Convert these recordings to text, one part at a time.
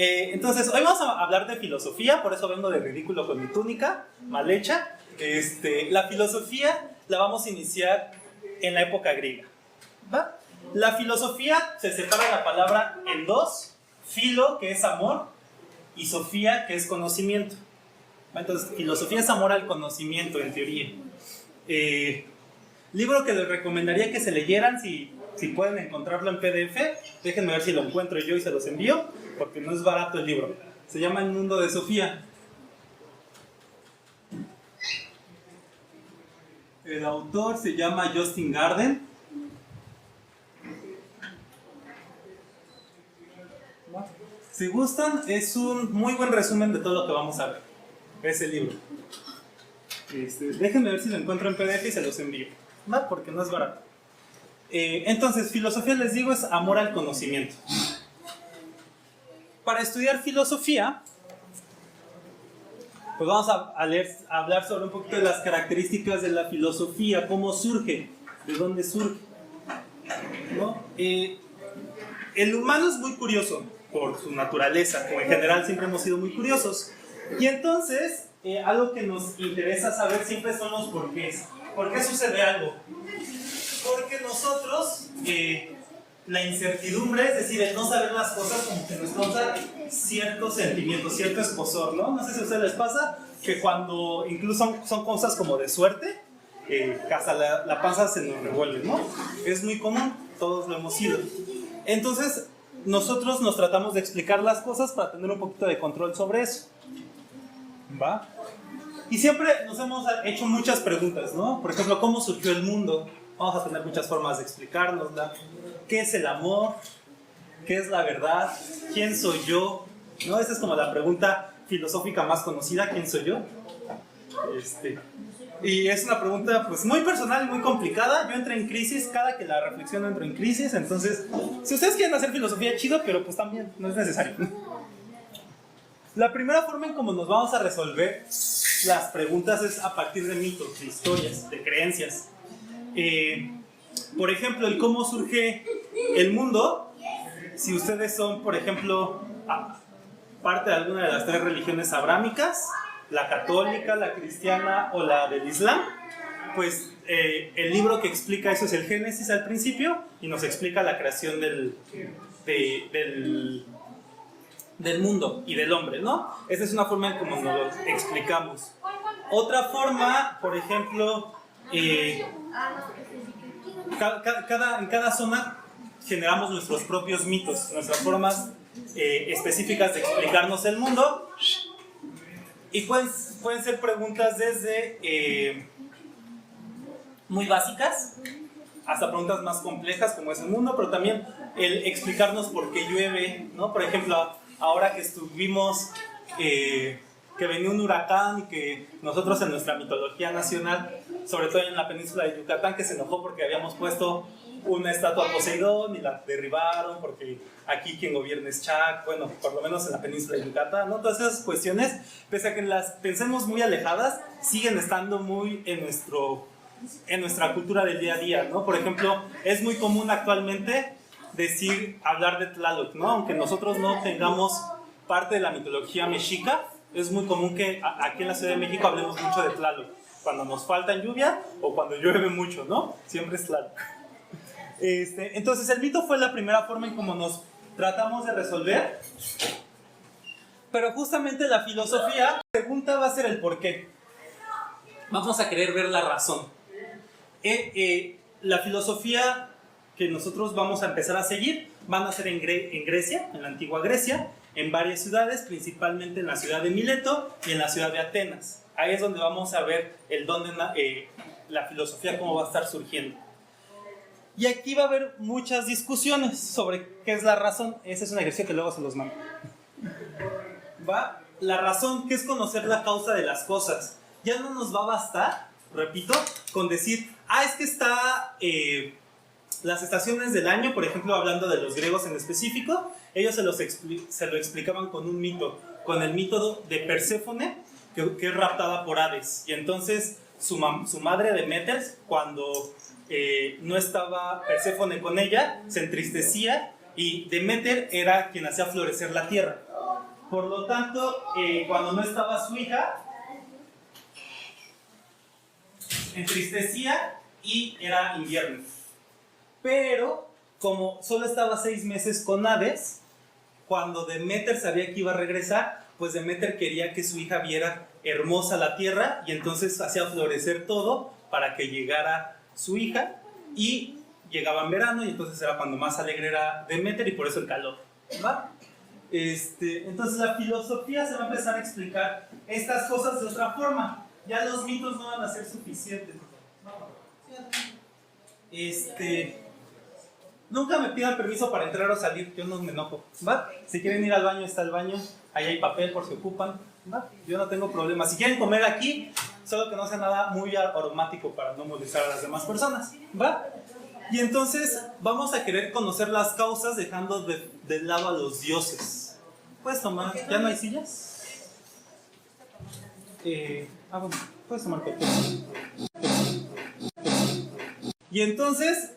Entonces, hoy vamos a hablar de filosofía, por eso vengo de ridículo con mi túnica mal hecha. La filosofía la vamos a iniciar en la época griega, ¿va? La filosofía se separa la palabra en dos: filo, que es amor, y sofía, que es conocimiento. Entonces, filosofía es amor al conocimiento, en teoría. Libro que les recomendaría que se leyeran, si pueden encontrarlo en PDF, déjenme ver si lo encuentro yo y se los envío, porque no es barato el libro. Se llama El mundo de Sofía. El autor se llama Justin Garden. Si gustan, es un muy buen resumen de todo lo que vamos a ver. Ese libro. Déjenme ver si lo encuentro en PDF y se los envío, ¿no? Porque no es barato. Entonces, filosofía, les digo, es amor al conocimiento. Para estudiar filosofía, pues vamos a hablar sobre un poquito de las características de la filosofía, cómo surge, de dónde surge, ¿no? El humano es muy curioso por su naturaleza, como en general siempre hemos sido muy curiosos. Y entonces, algo que nos interesa saber siempre son los porqués. ¿Por qué sucede algo? Porque nosotros, la incertidumbre, es decir, el no saber las cosas, como que nos causa cierto sentimiento, cierto escozor, ¿no? No sé si a ustedes les pasa que cuando incluso son cosas como de suerte, hasta la panza se nos revuelve, ¿no? Es muy común, todos lo hemos sido. Entonces, nosotros nos tratamos de explicar las cosas para tener un poquito de control sobre eso, ¿va? Y siempre nos hemos hecho muchas preguntas, ¿no? Por ejemplo, ¿cómo surgió el mundo? Vamos a tener muchas formas de explicárnosla. ¿Qué es el amor? ¿Qué es la verdad? ¿Quién soy yo? ¿No? Esa es como la pregunta filosófica más conocida, ¿quién soy yo? Y es una pregunta pues muy personal y muy complicada. Yo entré en crisis, cada que la reflexiono entro en crisis. Entonces, si ustedes quieren hacer filosofía, chido, pero pues también no es necesario. La primera forma en cómo nos vamos a resolver las preguntas es a partir de mitos, de historias, de creencias. Por ejemplo, el cómo surge el mundo. Si ustedes son, por ejemplo, parte de alguna de las tres religiones abrámicas, la católica, la cristiana o la del Islam, pues el libro que explica eso es el Génesis al principio y nos explica la creación del mundo y del hombre, ¿no? Esa es una forma en cómo nos lo explicamos. Otra forma, por ejemplo, en cada zona generamos nuestros propios mitos, nuestras formas específicas de explicarnos el mundo. Y pueden ser preguntas desde muy básicas hasta preguntas más complejas como es el mundo, pero también el explicarnos por qué llueve, ¿no? Por ejemplo, ahora que estuvimos, que venía un huracán y que nosotros en nuestra mitología nacional, sobre todo en la península de Yucatán, que se enojó porque habíamos puesto una estatua a Poseidón y la derribaron porque aquí quien gobierna es Chac, bueno, por lo menos en la península de Yucatán, ¿no? Todas esas cuestiones, pese a que las pensemos muy alejadas, siguen estando muy en nuestra cultura del día a día, ¿no? Por ejemplo, es muy común actualmente hablar de Tlaloc, ¿no? Aunque nosotros no tengamos parte de la mitología mexica, es muy común que aquí en la Ciudad de México hablemos mucho de Tlaloc, cuando nos falta lluvia o cuando llueve mucho, ¿no? Siempre es Tlaloc. Entonces el mito fue la primera forma en cómo nos tratamos de resolver, pero justamente la filosofía, la pregunta va a ser el por qué. Vamos a querer ver la razón. La filosofía que nosotros vamos a empezar a seguir van a ser en Grecia, en la antigua Grecia, en varias ciudades, principalmente en la ciudad de Mileto y en la ciudad de Atenas. Ahí es donde vamos a ver la filosofía, cómo va a estar surgiendo. Y aquí va a haber muchas discusiones sobre qué es la razón. Ese es un ejercicio que luego se los mando. La razón, ¿qué es conocer la causa de las cosas? Ya no nos va a bastar, repito, con decir, es que está las estaciones del año, por ejemplo, hablando de los griegos en específico, ellos se lo explicaban con un mito, con el mito de Perséfone, que es raptada por Hades. Y entonces su madre Deméter, cuando no estaba Perséfone con ella, se entristecía y Deméter era quien hacía florecer la tierra. Por lo tanto, cuando no estaba su hija, entristecía y era invierno. Pero, como solo estaba 6 meses con Hades, cuando Deméter sabía que iba a regresar, pues Deméter quería que su hija viera hermosa la tierra y entonces hacía florecer todo para que llegara su hija y llegaba en verano y entonces era cuando más alegre era Deméter y por eso el calor, ¿va? Entonces la filosofía se va a empezar a explicar estas cosas de otra forma. Ya los mitos no van a ser suficientes. Nunca me pidan permiso para entrar o salir, yo no me enojo, ¿va? Si quieren ir al baño, está el baño, ahí hay papel por si ocupan, ¿va? Yo no tengo problema. Si quieren comer aquí, solo que no sea nada muy aromático para no molestar a las demás personas, ¿va? Y entonces vamos a querer conocer las causas dejando de lado a los dioses. ¿Puedes tomar? ¿Ya no hay sillas? Bueno, puedes tomar café. Y entonces,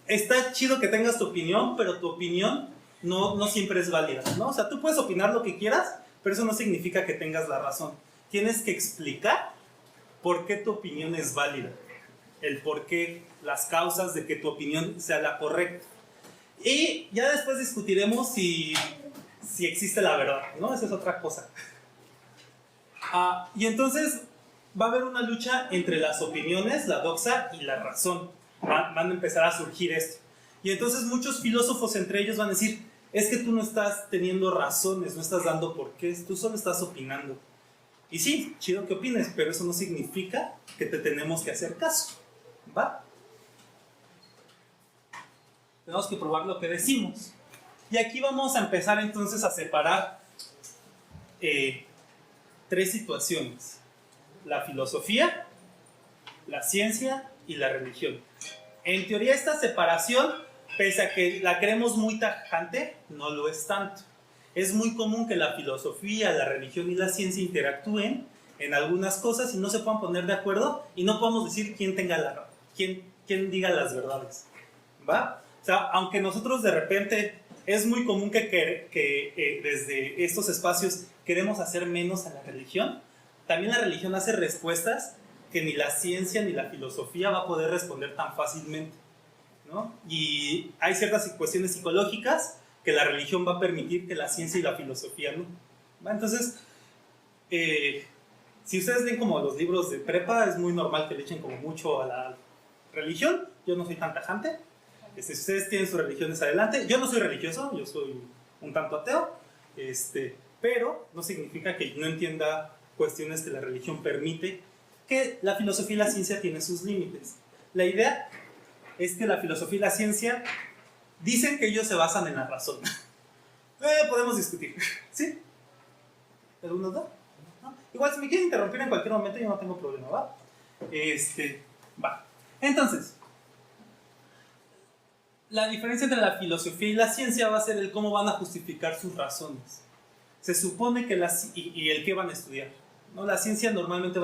está chido que tengas tu opinión, pero tu opinión no siempre es válida, ¿no? O sea, tú puedes opinar lo que quieras, pero eso no significa que tengas la razón. Tienes que explicar por qué tu opinión es válida. El por qué, las causas de que tu opinión sea la correcta. Y ya después discutiremos si existe la verdad, ¿no? Esa es otra cosa. Y entonces va a haber una lucha entre las opiniones, la doxa y la razón. Van a empezar a surgir esto. Y entonces muchos filósofos entre ellos van a decir, es que tú no estás teniendo razones, no estás dando porqués, tú solo estás opinando. Y sí, chido que opines, pero eso no significa que te tenemos que hacer caso, ¿va? Tenemos que probar lo que decimos. Y aquí vamos a empezar entonces a separar 3 situaciones. La filosofía, la ciencia y la religión. En teoría esta separación, pese a que la creemos muy tajante, no lo es tanto. Es muy común que la filosofía, la religión y la ciencia interactúen en algunas cosas y no se puedan poner de acuerdo y no podemos decir quién diga las verdades, ¿va? O sea, aunque nosotros de repente es muy común que desde estos espacios queremos hacer menos a la religión, también la religión hace respuestas que ni la ciencia ni la filosofía va a poder responder tan fácilmente, ¿no? Y hay ciertas cuestiones psicológicas que la religión va a permitir que la ciencia y la filosofía no, ¿va? Entonces, si ustedes leen como los libros de prepa, es muy normal que le echen como mucho a la religión. Yo no soy tan tajante. Si ustedes tienen sus religiones, adelante. Yo no soy religioso, yo soy un tanto ateo, pero no significa que no entienda cuestiones que la religión permite, que la filosofía y la ciencia tienen sus límites. La idea es que la filosofía y la ciencia dicen que ellos se basan en la razón. Podemos discutir, ¿sí? ¿Algunos dos? ¿No? Igual si me quieren interrumpir en cualquier momento yo no tengo problema, ¿va? Va. Entonces, la diferencia entre la filosofía y la ciencia va a ser el cómo van a justificar sus razones. Se supone que y el qué van a estudiar, ¿no? La ciencia normalmente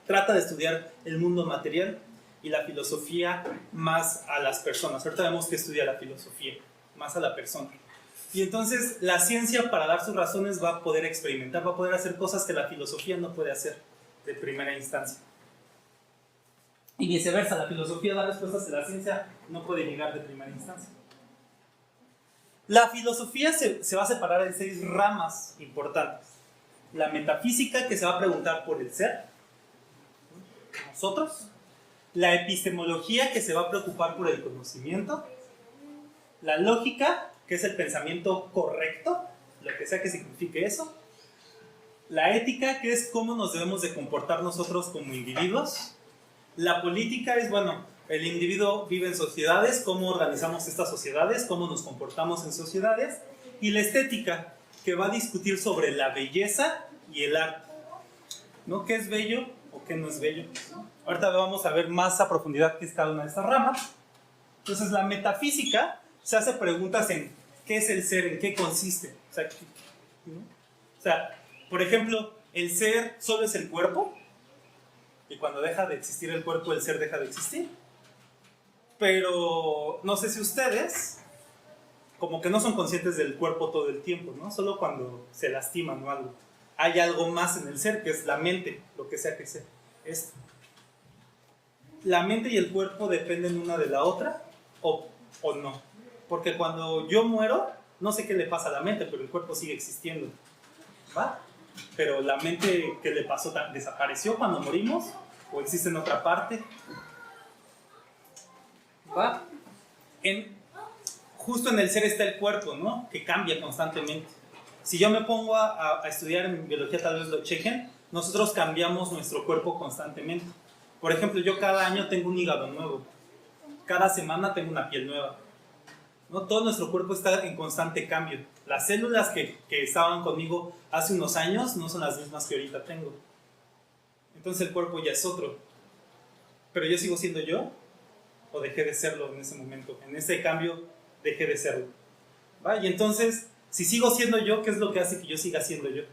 trata de estudiar el mundo material y la filosofía más a las personas. Ahorita vemos que estudia la filosofía, más a la persona. Y entonces la ciencia, para dar sus razones, va a poder experimentar, va a poder hacer cosas que la filosofía no puede hacer de primera instancia. Y viceversa, la filosofía da respuestas que la ciencia no puede llegar de primera instancia. La filosofía se va a separar en 6 ramas importantes. La metafísica, que se va a preguntar por el ser, nosotros. La epistemología, que se va a preocupar por el conocimiento. La lógica, que es el pensamiento correcto, lo que sea que signifique eso. La ética, que es cómo nos debemos de comportar nosotros como individuos. La política es, bueno, el individuo vive en sociedades, cómo organizamos estas sociedades, cómo nos comportamos en sociedades. Y la estética, que va a discutir sobre la belleza y el arte, ¿no? ¿Qué es bello o qué no es bello? Ahorita vamos a ver más a profundidad qué es cada una de estas ramas. Entonces, la metafísica se hace preguntas en qué es el ser, en qué consiste. O sea, por ejemplo, ¿el ser solo es el cuerpo? Y cuando deja de existir el cuerpo, el ser deja de existir. Pero no sé si ustedes, como que no son conscientes del cuerpo todo el tiempo, ¿no? Solo cuando se lastiman o algo. Hay algo más en el ser, que es la mente, lo que sea que sea. ¿La mente y el cuerpo dependen una de la otra o no? Porque cuando yo muero, no sé qué le pasa a la mente, pero el cuerpo sigue existiendo, ¿va? Pero la mente, ¿qué le pasó? ¿Desapareció cuando morimos? ¿O existe en otra parte? ¿Va? Justo en el ser está el cuerpo, ¿no? Que cambia constantemente. Si yo me pongo a estudiar en biología, tal vez lo chequen, nosotros cambiamos nuestro cuerpo constantemente. Por ejemplo, yo cada año tengo un hígado nuevo. Cada semana tengo una piel nueva, ¿no? Todo nuestro cuerpo está en constante cambio. Las células que estaban conmigo hace unos años no son las mismas que ahorita tengo. Entonces el cuerpo ya es otro. Pero yo sigo siendo yo, o dejé de serlo en ese momento. En ese cambio dejé de serlo, ¿va? Y entonces, si sigo siendo yo, ¿qué es lo que hace que yo siga siendo yo?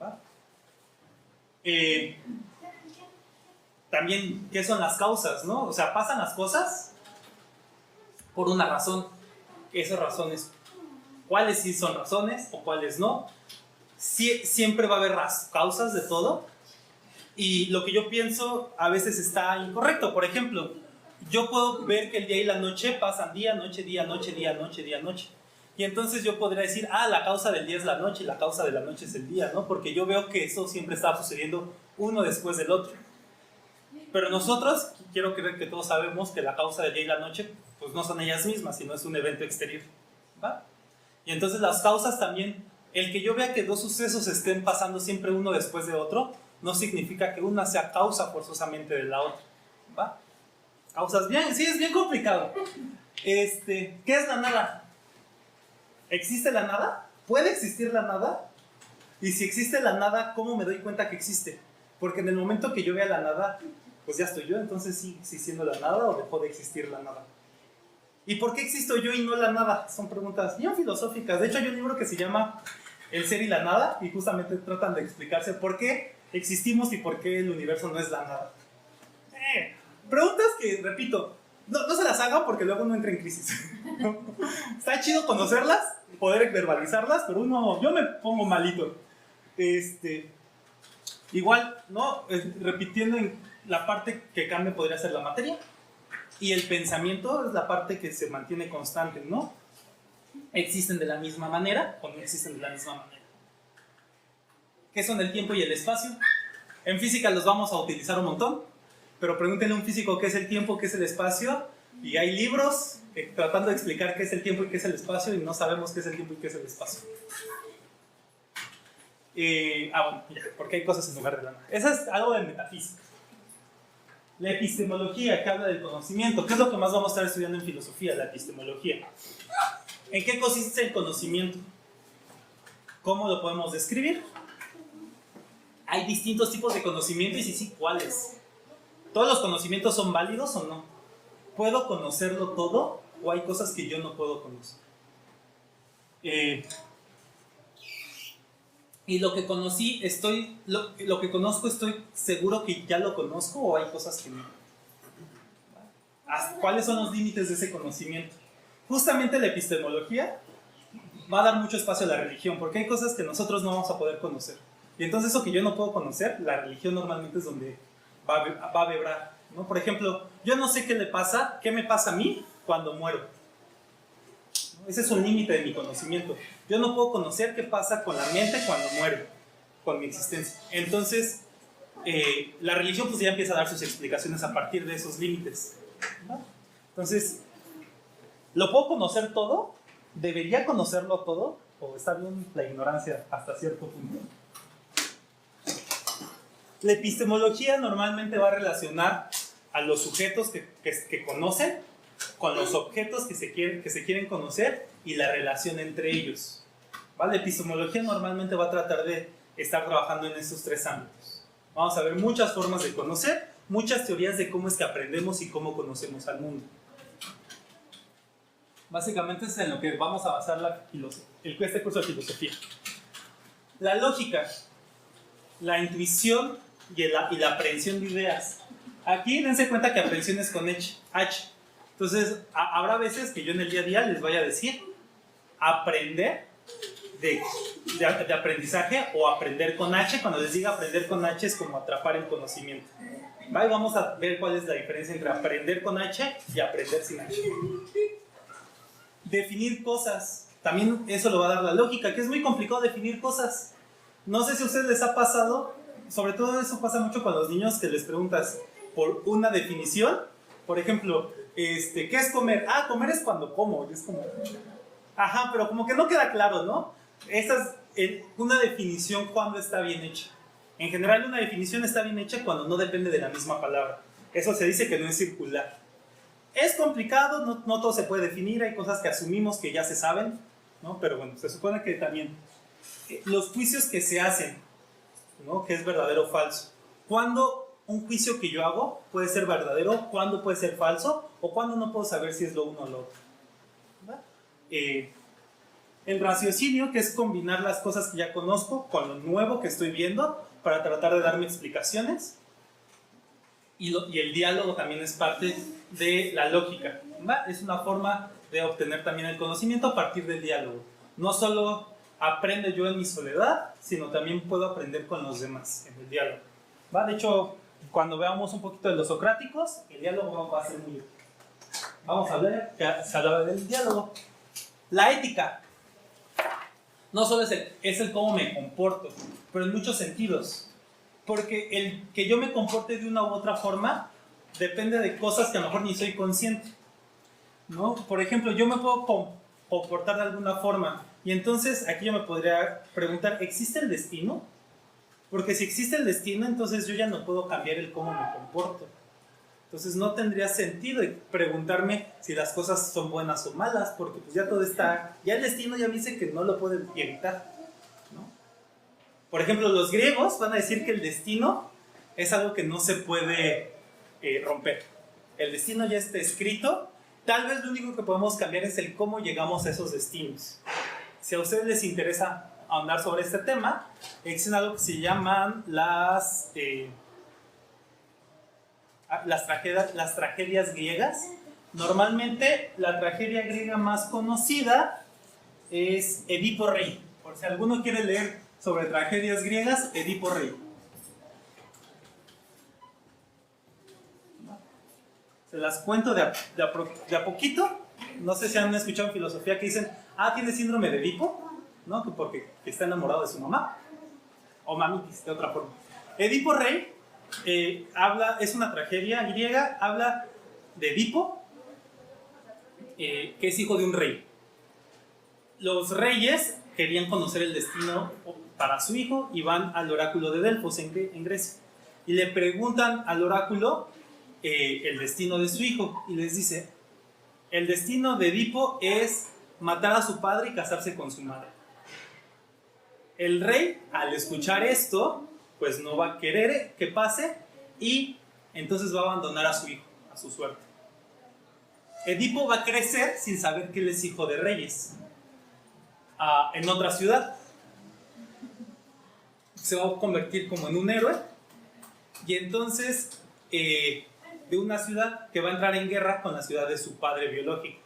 ¿Va? También, ¿qué son las causas, no? O sea, pasan las cosas por una razón. Esas razones, ¿cuáles sí son razones o cuáles no? Siempre va a haber causas de todo. Y lo que yo pienso a veces está incorrecto. Por ejemplo, yo puedo ver que el día y la noche pasan día, noche, día, noche, día, noche, día, noche. Y entonces yo podría decir, la causa del día es la noche y la causa de la noche es el día, ¿no? Porque yo veo que eso siempre está sucediendo uno después del otro. Pero nosotros, quiero creer que todos sabemos que la causa del día y la noche, pues no son ellas mismas, sino es un evento exterior, ¿va? Y entonces las causas también, el que yo vea que dos sucesos estén pasando siempre uno después de otro, no significa que una sea causa forzosamente de la otra, ¿va? Causas bien, sí, es bien complicado. ¿Qué es la nada? ¿Existe la nada? ¿Puede existir la nada? Y si existe la nada, ¿cómo me doy cuenta que existe? Porque en el momento que yo vea la nada, pues ya estoy yo, entonces sigue existiendo la nada o dejó de existir la nada. ¿Y por qué existo yo y no la nada? Son preguntas bien filosóficas. De hecho, hay un libro que se llama El ser y la nada y justamente tratan de explicarse por qué existimos y por qué el universo no es la nada. Preguntas que, repito, no se las hagan porque luego uno entra en crisis. Está chido conocerlas, poder verbalizarlas, pero yo me pongo malito. Igual, ¿no? Repitiendo, la parte que cambia podría ser la materia y el pensamiento es la parte que se mantiene constante, ¿no? ¿Existen de la misma manera o no existen de la misma manera? ¿Qué son el tiempo y el espacio? En física los vamos a utilizar un montón, pero pregúntenle a un físico qué es el tiempo, qué es el espacio, y hay libros tratando de explicar qué es el tiempo y qué es el espacio, y no sabemos qué es el tiempo y qué es el espacio. Bueno, ya, porque hay cosas en lugar de la nada. Eso es algo de metafísica. La epistemología, que habla del conocimiento. ¿Qué es lo que más vamos a estar estudiando en filosofía? La epistemología. ¿En qué consiste el conocimiento? ¿Cómo lo podemos describir? Hay distintos tipos de conocimiento y sí, ¿cuáles? ¿Todos los conocimientos son válidos o no? ¿Puedo conocerlo todo o hay cosas que yo no puedo conocer? Y lo que conocí, lo que conozco, estoy seguro que ya lo conozco o hay cosas que no. ¿Cuáles son los límites de ese conocimiento? Justamente la epistemología va a dar mucho espacio a la religión, porque hay cosas que nosotros no vamos a poder conocer. Y entonces eso que yo no puedo conocer, la religión normalmente es donde va a vibrar, ¿no? Por ejemplo, yo no sé qué me pasa a mí cuando muero. Ese es un límite de mi conocimiento. Yo no puedo conocer qué pasa con la mente cuando muero, con mi existencia. Entonces, la religión pues ya empieza a dar sus explicaciones a partir de esos límites, ¿no? Entonces, ¿lo puedo conocer todo? ¿Debería conocerlo todo? ¿O está bien la ignorancia hasta cierto punto? La epistemología normalmente va a relacionar a los sujetos que conocen con los objetos que se quieren conocer y la relación entre ellos. ¿Vale? La epistemología normalmente va a tratar de estar trabajando en estos tres ámbitos. Vamos a ver muchas formas de conocer, muchas teorías de cómo es que aprendemos y cómo conocemos al mundo. Básicamente es en lo que vamos a basar este curso de filosofía. La lógica, la intuición y la aprehensión de ideas. Aquí dense cuenta que aprehensión es con H. Entonces, habrá veces que yo en el día a día les vaya a decir aprender de aprendizaje o aprender con H. Cuando les diga aprender con H es como atrapar el conocimiento. ¿Va? Y vamos a ver cuál es la diferencia entre aprender con H y aprender sin H. Definir cosas. También eso lo va a dar la lógica, que es muy complicado definir cosas. No sé si a ustedes les ha pasado, sobre todo eso pasa mucho con los niños, que les preguntas por una definición. Por ejemplo, ¿qué es comer? Ah, comer es cuando como. Y es como, ajá, pero como que no queda claro, ¿no? Esa es una definición cuando está bien hecha. En general, una definición está bien hecha cuando no depende de la misma palabra. Eso se dice que no es circular. Es complicado, no todo se puede definir, hay cosas que asumimos que ya se saben, ¿no? Pero bueno, se supone que también los juicios que se hacen, ¿no? Que es verdadero o falso. ¿Cuándo un juicio que yo hago puede ser verdadero? ¿Cuándo puede ser falso? ¿O cuándo no puedo saber si es lo uno o lo otro? El raciocinio, que es combinar las cosas que ya conozco con lo nuevo que estoy viendo para tratar de darme explicaciones. Y el diálogo también es parte de la lógica, ¿va? Es una forma de obtener también el conocimiento a partir del diálogo. No solo aprendo yo en mi soledad, sino también puedo aprender con los demás en el diálogo, ¿va? De hecho, cuando veamos un poquito de los socráticos, el diálogo va a ser muy... Vamos a ver que se hablaba del diálogo. La ética no solo es el cómo me comporto, pero en muchos sentidos. Porque el que yo me comporte de una u otra forma depende de cosas que a lo mejor ni soy consciente, ¿no? Por ejemplo, yo me puedo comportar de alguna forma y entonces aquí yo me podría preguntar, ¿existe el destino? Porque si existe el destino, entonces yo ya no puedo cambiar el cómo me comporto. Entonces no tendría sentido preguntarme si las cosas son buenas o malas, porque pues ya todo está, ya el destino ya me dice que no lo puedo evitar, ¿no? Por ejemplo, los griegos van a decir que el destino es algo que no se puede romper. El destino ya está escrito, tal vez lo único que podemos cambiar es el cómo llegamos a esos destinos. Si a ustedes les interesa ahondar sobre este tema, existen algo que se llaman las tragedias griegas. Normalmente la tragedia griega más conocida es Edipo Rey. Por si alguno quiere leer sobre tragedias griegas, Edipo Rey. Se las cuento de a poquito. No sé si han escuchado en filosofía que dicen, tiene síndrome de Edipo, ¿no? Porque está enamorado de su mamá. O mamitis, de otra forma. Edipo Rey es una tragedia griega, habla de Edipo, que es hijo de un rey. Los reyes querían conocer el destino para su hijo y van al oráculo de Delfos en Grecia. Y le preguntan al oráculo el destino de su hijo y les dice, el destino de Edipo es matar a su padre y casarse con su madre. El rey, al escuchar esto, pues no va a querer que pase y entonces va a abandonar a su hijo, a su suerte. Edipo va a crecer sin saber que él es hijo de reyes, en otra ciudad. Se va a convertir como en un héroe y entonces de una ciudad que va a entrar en guerra con la ciudad de su padre biológico.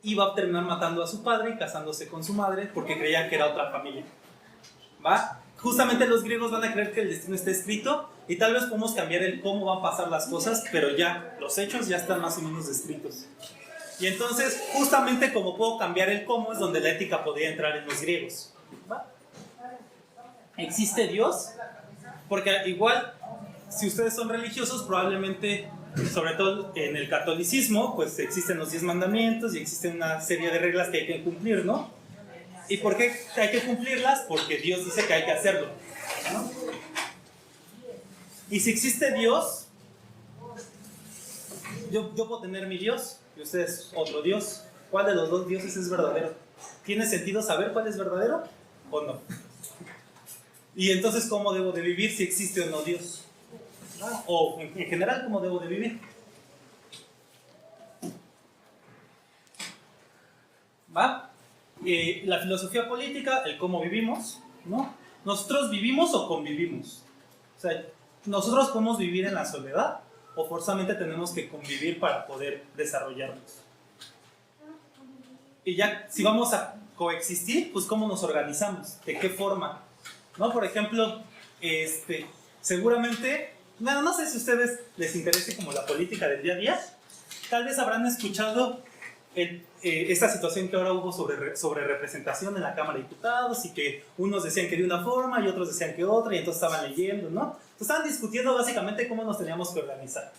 Y va a terminar matando a su padre y casándose con su madre porque creía que era otra familia. ¿Va? Justamente los griegos van a creer que el destino está escrito y tal vez podemos cambiar el cómo van a pasar las cosas, pero ya los hechos ya están más o menos descritos. Y entonces, justamente como puedo cambiar el cómo es donde la ética podría entrar en los griegos. ¿Va? ¿Existe Dios? Porque igual, si ustedes son religiosos, probablemente, sobre todo en el catolicismo, pues existen los 10 mandamientos y existen una serie de reglas que hay que cumplir, ¿no? ¿Y por qué hay que cumplirlas? Porque Dios dice que hay que hacerlo, ¿no? Y si existe Dios, yo puedo tener mi Dios y ustedes otro Dios. ¿Cuál de los dos dioses es verdadero? ¿Tiene sentido saber cuál es verdadero o no? Y entonces, ¿cómo debo de vivir si existe o no Dios? O en general, ¿cómo debo de vivir? ¿Va? La filosofía política, el cómo vivimos, ¿no? ¿Nosotros vivimos o convivimos? O sea, ¿nosotros podemos vivir en la soledad o forzosamente tenemos que convivir para poder desarrollarnos? Y ya, si vamos a coexistir, pues ¿cómo nos organizamos? ¿De qué forma? ¿No? Por ejemplo, seguramente, bueno, no sé si a ustedes les interese como la política del día a día, tal vez habrán escuchado esta situación que ahora hubo sobre representación en la Cámara de Diputados, y que unos decían que de una forma y otros decían que otra, y entonces estaban leyendo, ¿no? Entonces estaban discutiendo básicamente cómo nos teníamos que organizar.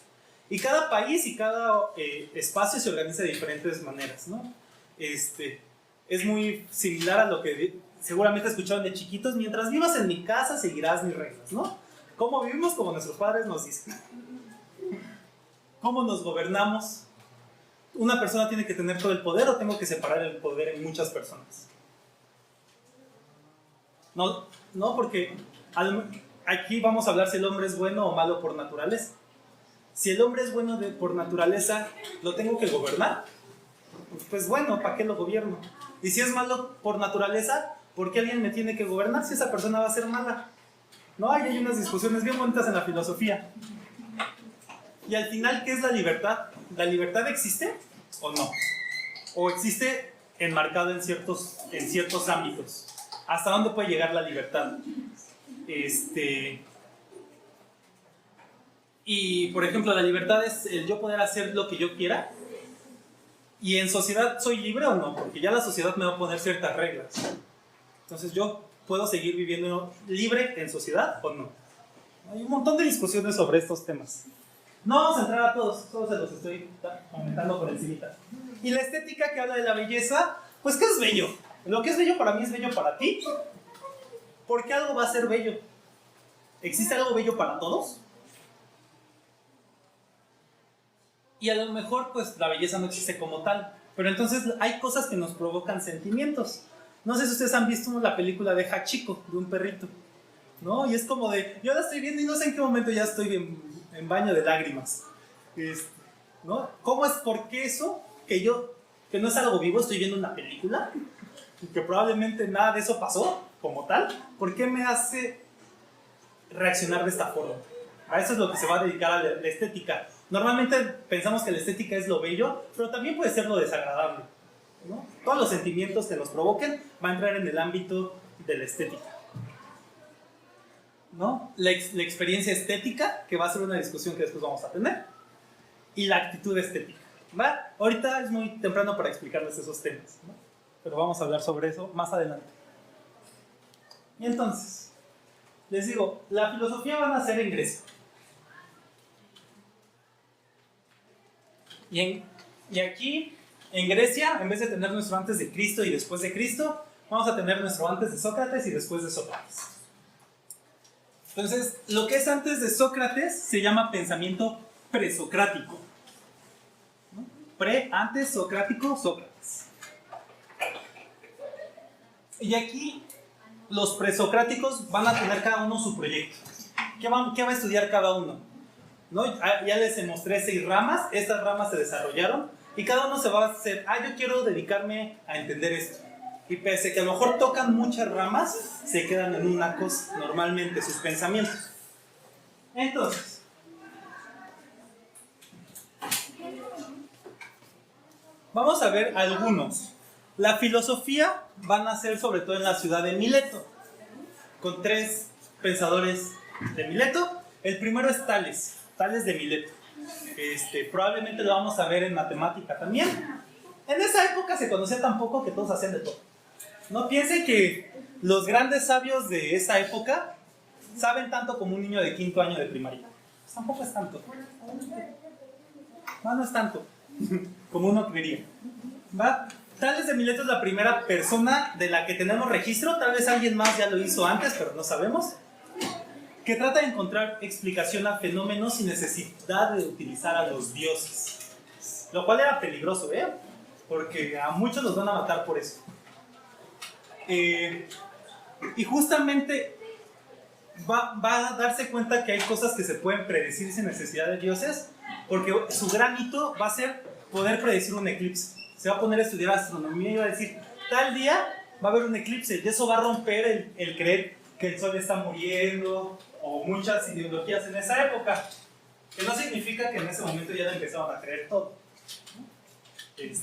Y cada país y cada espacio se organiza de diferentes maneras, ¿no? Es muy similar a lo que seguramente escucharon de chiquitos: mientras vivas en mi casa seguirás mis reglas, ¿no? ¿Cómo vivimos? Como nuestros padres nos dicen. ¿Cómo nos gobernamos? ¿Una persona tiene que tener todo el poder o tengo que separar el poder en muchas personas? No, porque aquí vamos a hablar si el hombre es bueno o malo por naturaleza. Si el hombre es bueno por naturaleza, ¿lo tengo que gobernar? Pues bueno, ¿para qué lo gobierno? Y si es malo por naturaleza, ¿por qué alguien me tiene que gobernar si esa persona va a ser mala? No, hay unas discusiones bien bonitas en la filosofía. Y al final, ¿qué es la libertad? ¿La libertad existe o no? ¿O existe enmarcado en ciertos ámbitos? ¿Hasta dónde puede llegar la libertad? Y, por ejemplo, la libertad es el yo poder hacer lo que yo quiera. ¿Y en sociedad soy libre o no? Porque ya la sociedad me va a poner ciertas reglas. Entonces, ¿yo puedo seguir viviendo libre en sociedad o no? Hay un montón de discusiones sobre estos temas. No vamos a entrar a todos, solo se los estoy comentando por encimita. Y la estética que habla de la belleza, pues ¿qué es bello? Lo que es bello para mí es bello para ti. ¿Por qué algo va a ser bello? ¿Existe algo bello para todos? Y a lo mejor pues la belleza no existe como tal, pero entonces hay cosas que nos provocan sentimientos. No sé si ustedes han visto la película de Hachiko, de un perrito, ¿no? Y es como de, yo la estoy viendo y no sé en qué momento ya estoy en baño de lágrimas, ¿no? ¿Cómo es? ¿Por qué eso? Que no es algo vivo, estoy viendo una película, y que probablemente nada de eso pasó como tal. ¿Por qué me hace reaccionar de esta forma? A eso es lo que se va a dedicar a la estética. Normalmente pensamos que la estética es lo bello, pero también puede ser lo desagradable, ¿no? Todos los sentimientos que nos provoquen van a entrar en el ámbito de la estética, ¿no? La experiencia estética, que va a ser una discusión que después vamos a tener, y la actitud estética, ¿va? Ahorita es muy temprano para explicarles esos temas, ¿no? Pero vamos a hablar sobre eso más adelante. Y entonces, les digo, la filosofía va a nacer en Grecia. Y aquí, en Grecia, en vez de tener nuestro antes de Cristo y después de Cristo, vamos a tener nuestro antes de Sócrates y después de Sócrates. Entonces, lo que es antes de Sócrates se llama pensamiento presocrático, ¿no? Antes, socrático, Sócrates. Y aquí, los presocráticos van a tener cada uno su proyecto. ¿Qué va a estudiar cada uno? ¿No? Ya les mostré 6 ramas, estas ramas se desarrollaron y cada uno se va a hacer, yo quiero dedicarme a entender esto. Y pese a que a lo mejor tocan muchas ramas, se quedan en una cosa, normalmente, sus pensamientos. Entonces, vamos a ver algunos. La filosofía va a nacer sobre todo en la ciudad de Mileto, con 3 pensadores de Mileto. El primero es Tales de Mileto. Probablemente lo vamos a ver en matemática también. En esa época se conocía tan poco que todos hacían de todo. No piensen que los grandes sabios de esa época saben tanto como un niño de 5º año de primaria. Pues tampoco es tanto. No es tanto como uno creería. ¿Va? Tales de Mileto es la primera persona de la que tenemos registro. Tal vez alguien más ya lo hizo antes, pero no sabemos. Que trata de encontrar explicación a fenómenos sin necesidad de utilizar a los dioses. Lo cual era peligroso, porque a muchos los van a matar por eso. Y justamente va a darse cuenta que hay cosas que se pueden predecir sin necesidad de dioses, porque su gran hito va a ser poder predecir un eclipse. Se va a poner a estudiar astronomía y va a decir, tal día va a haber un eclipse, y eso va a romper el creer que el sol está muriendo, o muchas ideologías en esa época, que no significa que en ese momento ya le empezaban a creer todo.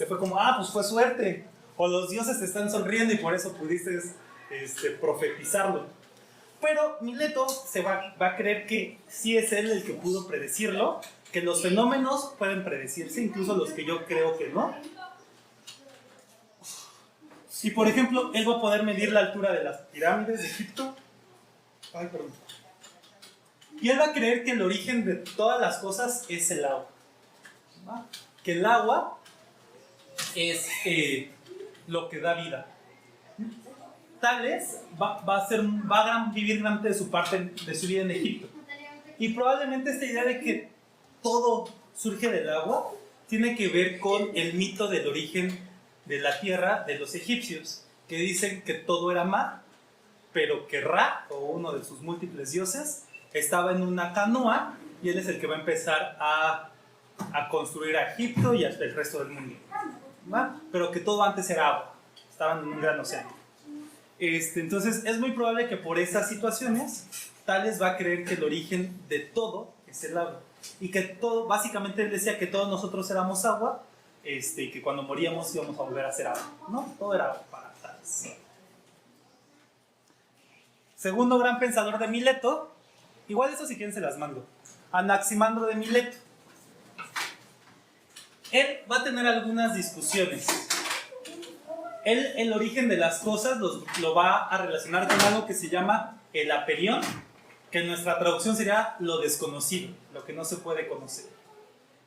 Fue como, pues fue suerte, o los dioses te están sonriendo y por eso pudiste profetizarlo. Pero Mileto va a creer que sí es él el que pudo predecirlo, que los fenómenos pueden predecirse, incluso los que yo creo que no. Y por ejemplo, él va a poder medir la altura de las pirámides de Egipto. Ay, perdón. Y él va a creer que el origen de todas las cosas es el agua. ¿Va? Que el agua es lo que da vida. Tales va a vivir gran parte de su vida en Egipto. Y probablemente esta idea de que todo surge del agua tiene que ver con el mito del origen de la tierra de los egipcios, que dicen que todo era mar, pero que Ra, o uno de sus múltiples dioses, estaba en una canoa y él es el que va a empezar a construir a Egipto y hasta el resto del mundo. ¿Va? Pero que todo antes era agua, estaban en un gran océano. Entonces es muy probable que por esas situaciones Tales va a creer que el origen de todo es el agua y que todo, básicamente él decía que todos nosotros éramos agua, y que cuando moríamos íbamos a volver a ser agua, ¿no? Todo era agua para Tales. Segundo gran pensador de Mileto, igual eso si quieren se las mando, Anaximandro de Mileto. Él va a tener algunas discusiones. Él el origen de las cosas lo va a relacionar con algo que se llama el aperión, que en nuestra traducción sería lo desconocido, lo que no se puede conocer.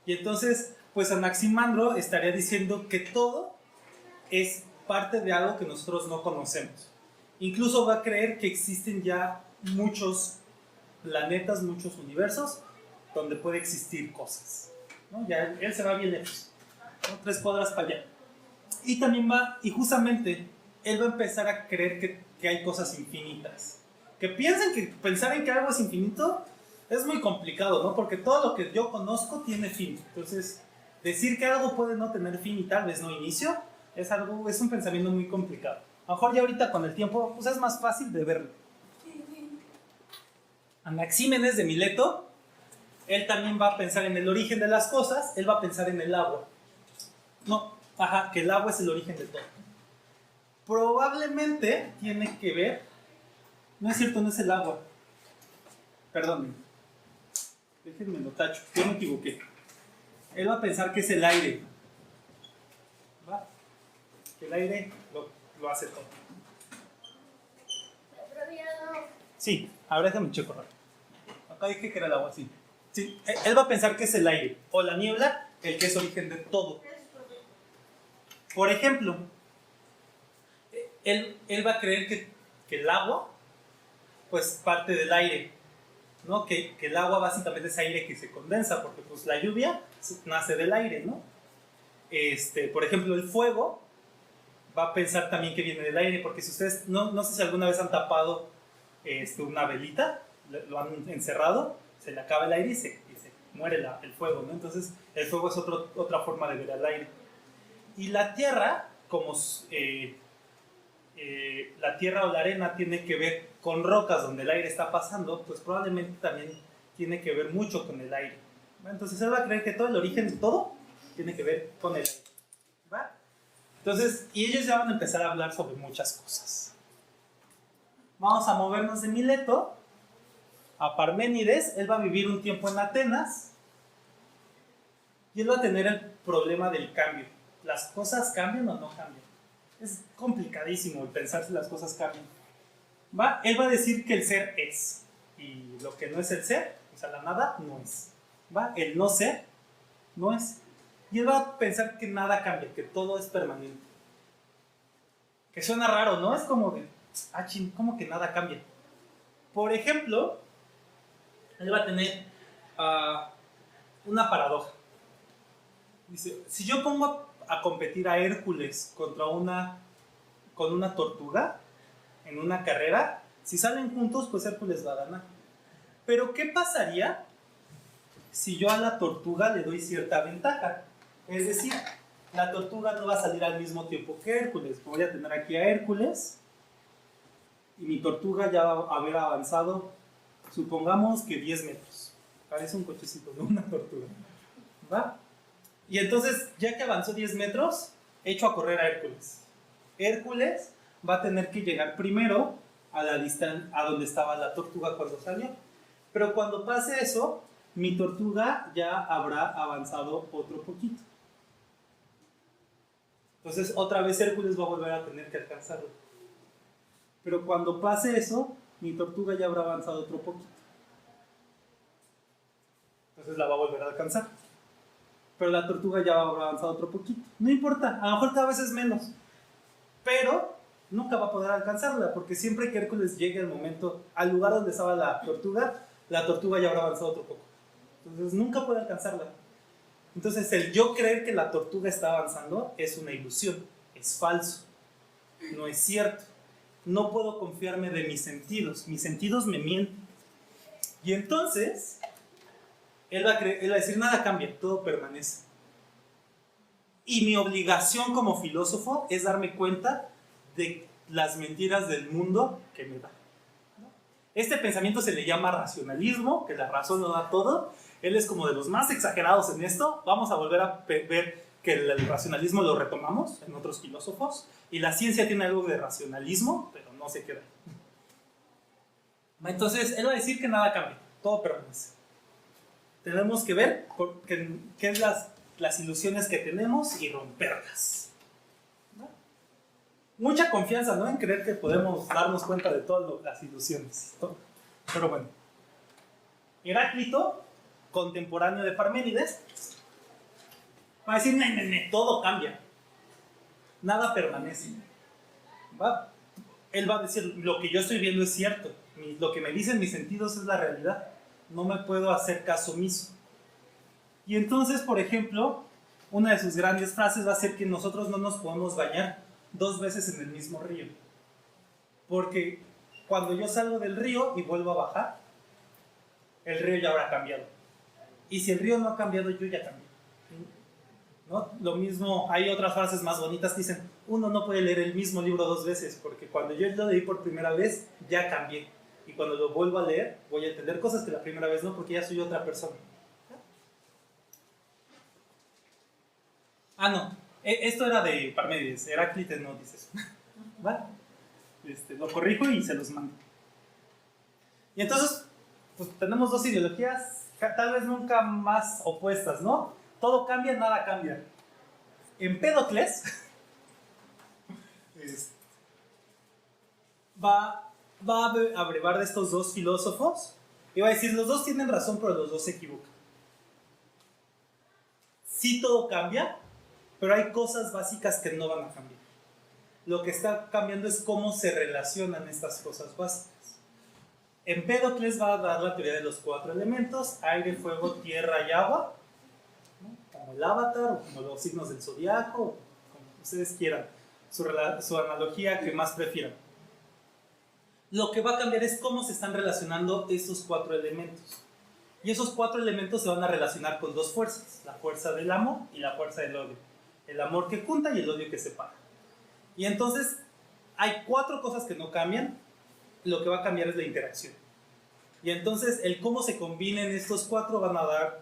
Y entonces, pues Anaximandro estaría diciendo que todo es parte de algo que nosotros no conocemos. Incluso va a creer que existen ya muchos planetas, muchos universos, donde puede existir cosas, ¿no? Ya él se va bien lejos, ¿no? 3 cuadras para allá. Y también y justamente, él va a empezar a creer que hay cosas infinitas. Que piensen que pensar en que algo es infinito es muy complicado, ¿no? Porque todo lo que yo conozco tiene fin. Entonces, decir que algo puede no tener fin y tal vez no inicio, es un pensamiento muy complicado. A lo mejor ya ahorita con el tiempo, pues es más fácil de verlo. Anaxímenes de Mileto, él también va a pensar en el origen de las cosas, él va a pensar en el agua. Que el agua es el origen de todo. Probablemente tiene que ver, no es cierto, no es el agua. Perdón, déjenme lo tacho, yo me equivoqué. Él va a pensar que es el aire. ¿Va? Que el aire lo hace todo. Sí, ahora déjame checo rápido. Acá dije que era el agua, sí. Sí, él va a pensar que es el aire o la niebla el que es origen de todo. Por ejemplo, él va a creer que el agua, pues parte del aire, ¿no? Que el agua básicamente es aire que se condensa, porque pues la lluvia nace del aire, ¿no? Por ejemplo, el fuego va a pensar también que viene del aire, porque si ustedes, no sé si alguna vez han tapado una velita, lo han encerrado, se le acaba el aire y se muere el fuego, ¿no? Entonces el fuego es otra forma de ver al aire. Y la tierra, como la tierra o la arena tiene que ver con rocas donde el aire está pasando, pues probablemente también tiene que ver mucho con el aire. ¿Va? Entonces él va a creer que todo el origen de todo tiene que ver con el aire. ¿Va? Entonces, y ellos ya van a empezar a hablar sobre muchas cosas. Vamos a movernos de Mileto a Parménides. Él va a vivir un tiempo en Atenas y él va a tener el problema del cambio. ¿Las cosas cambian o no cambian? Es complicadísimo pensar si las cosas cambian. Él va a decir que el ser es, y lo que no es el ser, o sea, la nada, no es. El no ser, no es. Y él va a pensar que nada cambia, que todo es permanente. Que suena raro, ¿no? Es como de, ¿cómo que nada cambia? Por ejemplo, él va a tener una paradoja. Dice, si yo pongo a competir a Hércules con una tortuga en una carrera, si salen juntos, pues Hércules va a ganar. Pero ¿qué pasaría si yo a la tortuga le doy cierta ventaja? Es decir, la tortuga no va a salir al mismo tiempo que Hércules. Voy a tener aquí a Hércules y mi tortuga ya va a haber avanzado, supongamos que 10 metros. Parece un cochecito, no una tortuga. ¿Va? Y entonces, ya que avanzó 10 metros, echo a correr a Hércules. Hércules va a tener que llegar primero a la distancia a donde estaba la tortuga cuando salió. Pero cuando pase eso, mi tortuga ya habrá avanzado otro poquito. Entonces otra vez Hércules va a volver a tener que alcanzarlo. Pero cuando pase eso, mi tortuga ya habrá avanzado otro poquito. Entonces la va a volver a alcanzar. Pero la tortuga ya habrá avanzado otro poquito. No importa, a lo mejor cada vez es menos. Pero nunca va a poder alcanzarla, porque siempre que Hércules llegue al momento, al lugar donde estaba la tortuga ya habrá avanzado otro poco. Entonces nunca puede alcanzarla. Entonces el yo creer que la tortuga está avanzando es una ilusión, es falso, no es cierto. No puedo confiarme de mis sentidos me mienten. Y entonces él va a decir, nada cambia, todo permanece. Y mi obligación como filósofo es darme cuenta de las mentiras del mundo que me da. Este pensamiento se le llama racionalismo, que la razón lo da todo. Él es como de los más exagerados en esto. Vamos a volver a ver que el racionalismo lo retomamos en otros filósofos. Y la ciencia tiene algo de racionalismo, pero no se queda. Entonces, él va a decir que nada cambia, todo permanece. Tenemos que ver qué es las ilusiones que tenemos y romperlas. Mucha confianza, ¿no? En creer que podemos darnos cuenta de todas las ilusiones. Pero bueno. Heráclito, contemporáneo de Parménides, va a decir, todo cambia. Nada permanece. Él va a decir, lo que yo estoy viendo es cierto. Lo que me dicen mis sentidos es la realidad. No me puedo hacer caso omiso. Y entonces, por ejemplo, una de sus grandes frases va a ser que nosotros no nos podemos bañar 2 veces en el mismo río. Porque cuando yo salgo del río y vuelvo a bajar, el río ya habrá cambiado. Y si el río no ha cambiado, yo ya cambié. ¿No? Lo mismo, hay otras frases más bonitas que dicen, uno no puede leer el mismo libro 2 veces, porque cuando yo lo leí por primera vez, ya cambié. Y cuando lo vuelvo a leer, voy a entender cosas que la primera vez no, porque ya soy otra persona. Ah, no. Esto era de Parménides. Heráclites no dice eso. ¿Vale? Lo corrijo y se los mando. Y entonces, pues tenemos 2 ideologías, tal vez nunca más opuestas, ¿no? Todo cambia, nada cambia. Empédocles va a abrevar de estos 2 filósofos y va a decir, los 2 tienen razón, pero los 2 se equivocan. Sí, todo cambia, pero hay cosas básicas que no van a cambiar. Lo que está cambiando es cómo se relacionan estas cosas básicas. Empédocles va a dar la teoría de los 4 elementos, aire, fuego, tierra y agua, ¿no? Como el avatar, o como los signos del zodiaco, como ustedes quieran, su analogía que más prefieran. Lo que va a cambiar es cómo se están relacionando estos 4 elementos. Y esos 4 elementos se van a relacionar con 2 fuerzas, la fuerza del amor y la fuerza del odio. El amor que junta y el odio que separa. Y entonces hay 4 cosas que no cambian, lo que va a cambiar es la interacción. Y entonces el cómo se combinen estos 4 van a dar,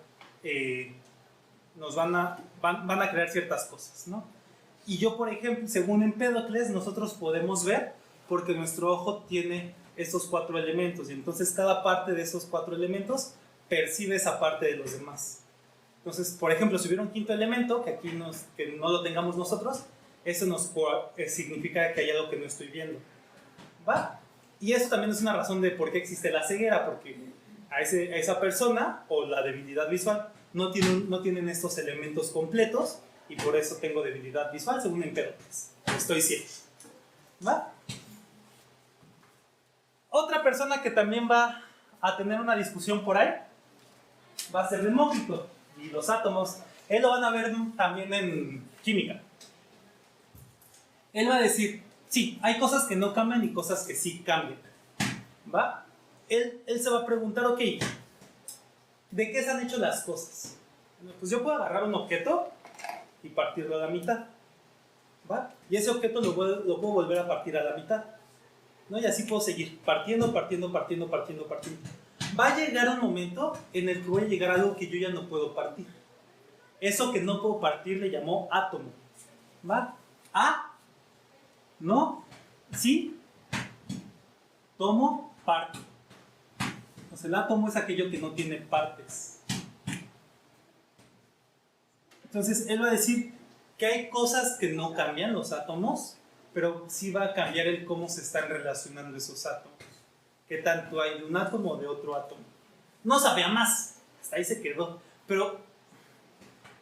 van a crear ciertas cosas, ¿no? Y yo, por ejemplo, según Empédocles, nosotros podemos ver porque nuestro ojo tiene estos 4 elementos y entonces cada parte de esos 4 elementos percibe esa parte de los demás. Entonces, por ejemplo, si hubiera un 5.º elemento, que aquí que no lo tengamos nosotros, eso significa que hay algo que no estoy viendo. ¿Va? Y eso también es una razón de por qué existe la ceguera, porque a esa persona, o la debilidad visual, no tienen estos elementos completos, y por eso tengo debilidad visual, según Empédocles. Estoy ciego. ¿Va? Otra persona que también va a tener una discusión por ahí, va a ser Demócrito, y los átomos. Él lo van a ver también en química. Él va a decir, sí, hay cosas que no cambian y cosas que sí cambian. ¿Va? Él se va a preguntar, ok, ¿de qué se han hecho las cosas? Bueno, pues yo puedo agarrar un objeto y partirlo a la mitad. ¿Va? Y ese objeto lo puedo volver a partir a la mitad. ¿No? Y así puedo seguir partiendo. Va a llegar un momento en el que voy a llegar a algo que yo ya no puedo partir. Eso que no puedo partir le llamó átomo. ¿Va? A No, sí, tomo, parte. Entonces el átomo es aquello que no tiene partes. Entonces él va a decir que hay cosas que no cambian los átomos, pero sí va a cambiar el cómo se están relacionando esos átomos. ¿Qué tanto hay de un átomo o de otro átomo? No sabía más, hasta ahí se quedó. Pero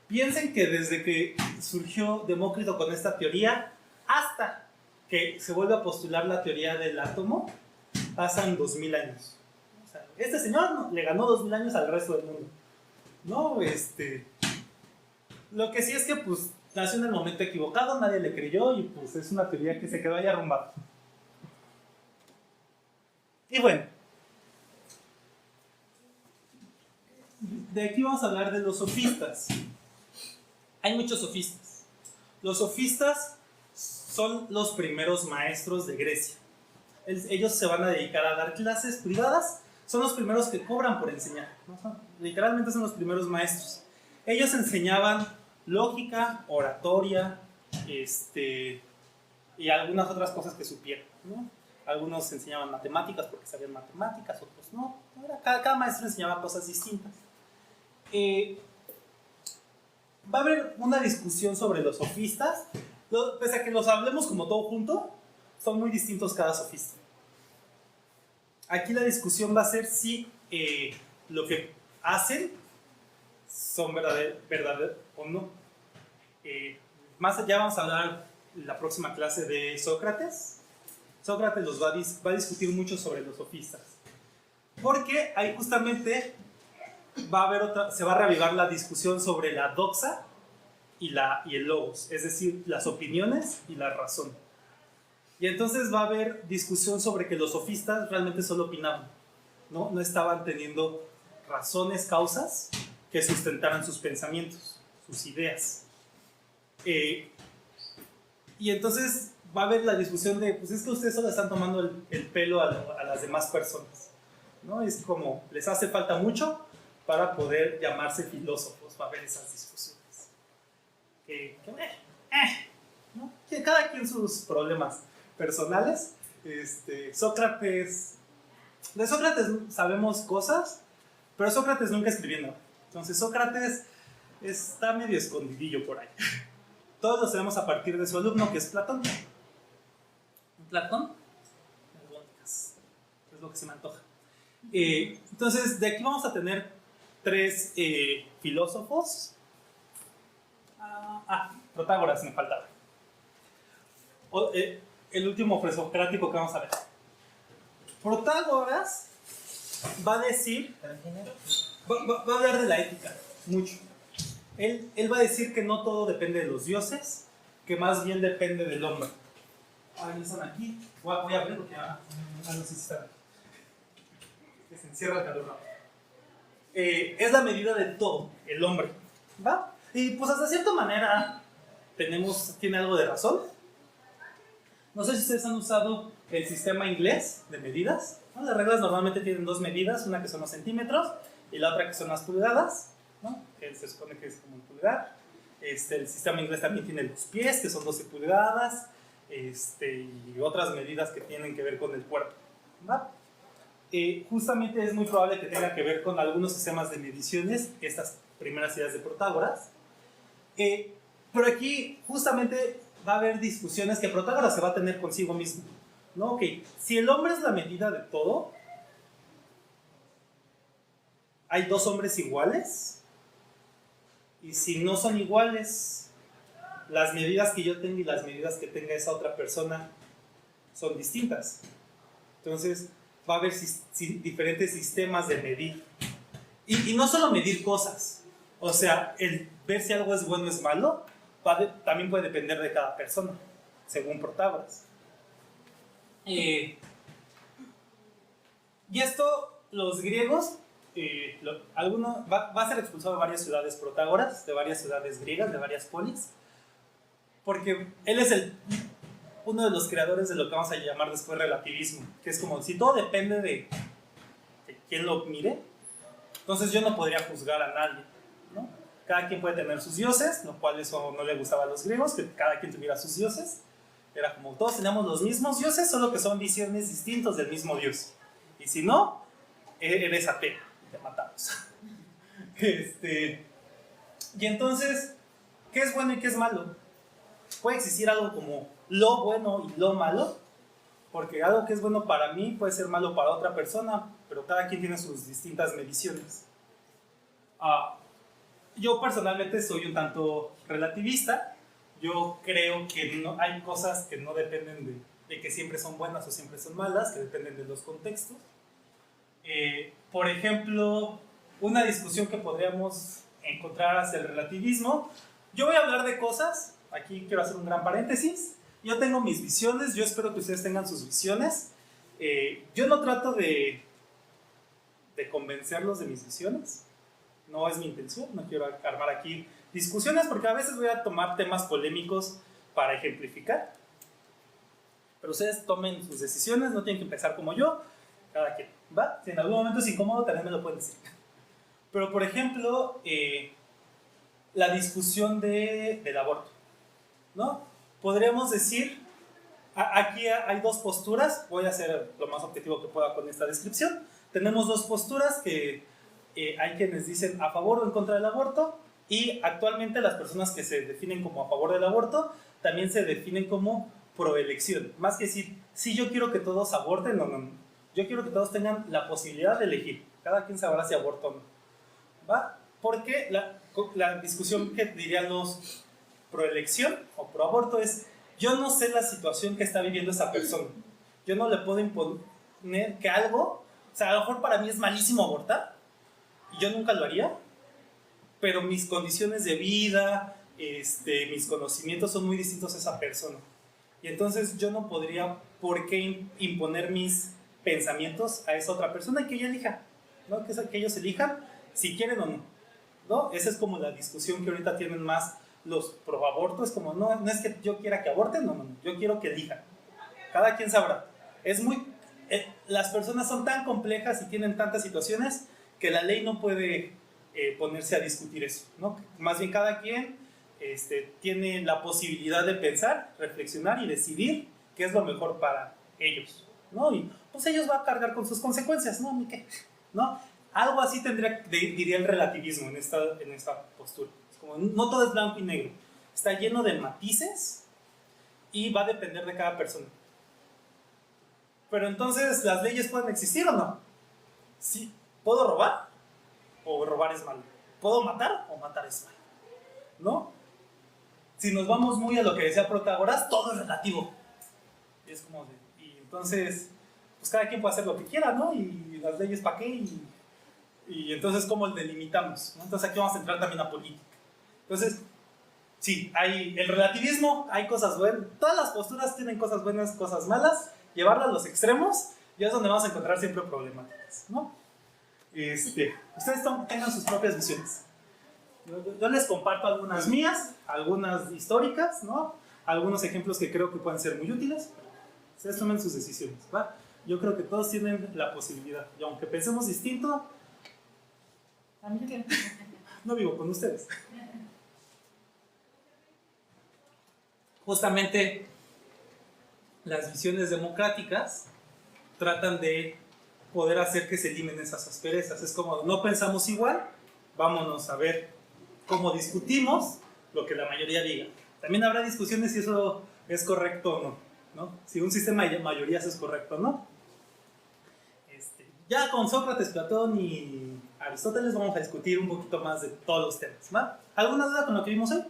piensen que desde que surgió Demócrito con esta teoría, hasta que se vuelve a postular la teoría del átomo, pasan 2000 años. O sea, este señor le ganó 2000 años al resto del mundo. No, lo que sí es que pues nació en el momento equivocado, nadie le creyó y pues es una teoría que se quedó ahí arrumbada. Y bueno, de aquí vamos a hablar de los sofistas. Hay muchos sofistas. Los sofistas son los primeros maestros de Grecia. Ellos se van a dedicar a dar clases privadas, son los primeros que cobran por enseñar, ¿no? Literalmente son los primeros maestros. Ellos enseñaban lógica, oratoria, y algunas otras cosas que supieran, ¿no? Algunos enseñaban matemáticas porque sabían matemáticas, otros no. Cada maestro enseñaba cosas distintas. Va a haber una discusión sobre los sofistas. Pese a que los hablemos como todo junto, son muy distintos cada sofista. Aquí la discusión va a ser si lo que hacen son verdaderos o no. Más allá vamos a hablar en la próxima clase de Sócrates. Sócrates los va a discutir mucho sobre los sofistas. Porque ahí justamente se va a reavivar la discusión sobre la doxa y el logos, es decir, las opiniones y la razón. Y entonces va a haber discusión sobre que los sofistas realmente solo opinaban, no estaban teniendo razones, causas que sustentaran sus pensamientos, sus ideas. Y entonces va a haber la discusión de, pues es que ustedes solo están tomando el pelo a las demás personas, ¿no? Es como, les hace falta mucho para poder llamarse filósofos. Va a haber esas discusiones. ¿No? Que cada quien sus problemas personales. Sócrates, de Sócrates sabemos cosas, pero Sócrates nunca escribió nada. Entonces Sócrates está medio escondidillo por ahí. Todos lo sabemos a partir de su alumno, que es Platón. Platón, es lo que se me antoja. Entonces, de aquí vamos a tener 3 filósofos. Protágoras me faltaba. El último presocrático que vamos a ver. Protágoras va a decir, va a hablar de la ética, mucho. Él va a decir que no todo depende de los dioses, que más bien depende del hombre. ¿No están aquí? Voy a abrir porque no sé si están. Que se encierra el calor. Es la medida de todo, el hombre. ¿Va? Y pues hasta cierta manera tiene algo de razón. No sé si ustedes han usado el sistema inglés de medidas, ¿no? Las reglas normalmente tienen 2 medidas, una que son los centímetros y la otra que son las pulgadas, ¿no? Que se supone que es como un pulgar. El sistema inglés también tiene los pies, que son 12 pulgadas, y otras medidas que tienen que ver con el cuerpo, ¿va? Justamente es muy probable que tenga que ver con algunos sistemas de mediciones, estas primeras ideas de Protágoras. Pero aquí justamente va a haber discusiones que Protágoras se va a tener consigo mismo, ¿no? Ok, si el hombre es la medida de todo, ¿hay 2 hombres iguales? Y si no son iguales, las medidas que yo tengo y las medidas que tenga esa otra persona son distintas. Entonces va a haber diferentes sistemas de medir. Y no solo medir cosas, o sea, el ver si algo es bueno o es malo, también puede depender de cada persona, según Protágoras. Y esto, los griegos, va a ser expulsado de varias ciudades Protágoras, de varias ciudades griegas, de varias polis, porque él es uno de los creadores de lo que vamos a llamar después relativismo, que es como si todo depende de quién lo mire, entonces yo no podría juzgar a nadie, ¿no? Cada quien puede tener sus dioses, lo cual eso no le gustaba a los griegos, que cada quien tuviera sus dioses, Era como, todos teníamos los mismos dioses, solo que son visiones distintas del mismo dios. Y si no, eres ateo, te matamos. Y entonces, ¿qué es bueno y qué es malo? Puede existir algo como lo bueno y lo malo, porque algo que es bueno para mí puede ser malo para otra persona, pero cada quien tiene sus distintas mediciones. Yo personalmente soy un tanto relativista. Yo creo que no, hay cosas que no dependen de que siempre son buenas o siempre son malas, que dependen de los contextos. Por ejemplo, una discusión que podríamos encontrar hacia el relativismo. Yo voy a hablar de cosas, aquí quiero hacer un gran paréntesis. Yo tengo mis visiones, yo espero que ustedes tengan sus visiones. Yo no trato de convencerlos de mis visiones, no es mi intención, no quiero armar aquí discusiones porque a veces voy a tomar temas polémicos para ejemplificar. Pero ustedes tomen sus decisiones, no tienen que empezar como yo, cada quien, ¿va? Si en algún momento es incómodo, también me lo pueden decir. Pero, por ejemplo, la discusión del aborto, ¿no? Podríamos decir, aquí hay dos posturas, voy a ser lo más objetivo que pueda con esta descripción. Tenemos dos posturas que hay quienes dicen a favor o en contra del aborto, y actualmente las personas que se definen como a favor del aborto también se definen como proelección. Más que decir, sí, yo quiero que todos aborten, no. Yo quiero que todos tengan la posibilidad de elegir. Cada quien sabrá si aborta o no. ¿Va? Porque la discusión que dirían los proelección o proaborto es, yo no sé la situación que está viviendo esa persona. Yo no le puedo imponer que algo, o sea, a lo mejor para mí es malísimo abortar, y yo nunca lo haría, pero mis condiciones de vida, mis conocimientos son muy distintos a esa persona. Y entonces yo no podría por qué imponer mis pensamientos a esa otra persona y que ella elija, ¿no? Que ellos elijan si quieren o no, ¿no? Esa es como la discusión que ahorita tienen más los proabortos, como no es que yo quiera que aborten, no, yo quiero que elijan. Cada quien sabrá. Las personas son tan complejas y tienen tantas situaciones que la ley no puede ponerse a discutir eso, ¿no? Más bien cada quien tiene la posibilidad de pensar, reflexionar y decidir qué es lo mejor para ellos, ¿no? Y pues ellos van a cargar con sus consecuencias, ¿no? ¿Ni qué? ¿No? Algo así diría el relativismo en esta postura. Es como, no todo es blanco y negro, está lleno de matices y va a depender de cada persona. Pero entonces, ¿las leyes pueden existir o no? Sí. ¿Puedo robar? O robar es malo. ¿Puedo matar? O matar es malo. ¿No? Si nos vamos muy a lo que decía Protágoras, todo es relativo. Y es como y entonces, pues cada quien puede hacer lo que quiera, ¿no? Y las leyes para qué, y entonces ¿cómo delimitamos? ¿No? Entonces aquí vamos a entrar también a política. Entonces, sí, hay el relativismo, hay cosas buenas, todas las posturas tienen cosas buenas, cosas malas, llevarlas a los extremos, ya es donde vamos a encontrar siempre problemáticas, ¿no? Ustedes tengan sus propias visiones. Yo les comparto algunas mías, algunas históricas, ¿no? Algunos ejemplos que creo que pueden ser muy útiles. Ustedes tomen sus decisiones, ¿va? Yo creo que todos tienen la posibilidad. Y aunque pensemos distinto, a mí no vivo con ustedes. Justamente las visiones democráticas tratan de poder hacer que se eliminen esas asperezas. Es como, no pensamos igual, vámonos a ver cómo discutimos lo que la mayoría diga. También habrá discusiones si eso es correcto o no, ¿no? Si un sistema de mayorías es correcto o no. Ya con Sócrates, Platón y Aristóteles vamos a discutir un poquito más de todos los temas, ¿va? ¿Alguna duda con lo que vimos hoy?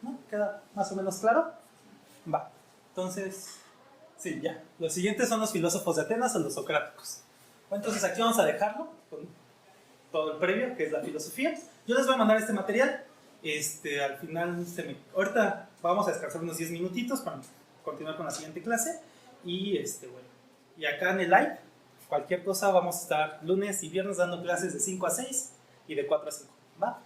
¿No? ¿Queda más o menos claro? Va. Entonces, sí, ya. Los siguientes son los filósofos de Atenas o los socráticos. Entonces aquí vamos a dejarlo con todo el previo, que es la filosofía. Yo les voy a mandar este material. Al final, ahorita vamos a descansar unos 10 minutitos para continuar con la siguiente clase. Y bueno, y acá en el live, cualquier cosa, vamos a estar lunes y viernes dando clases de 5 a 6 y de 4 a 5. ¿Va?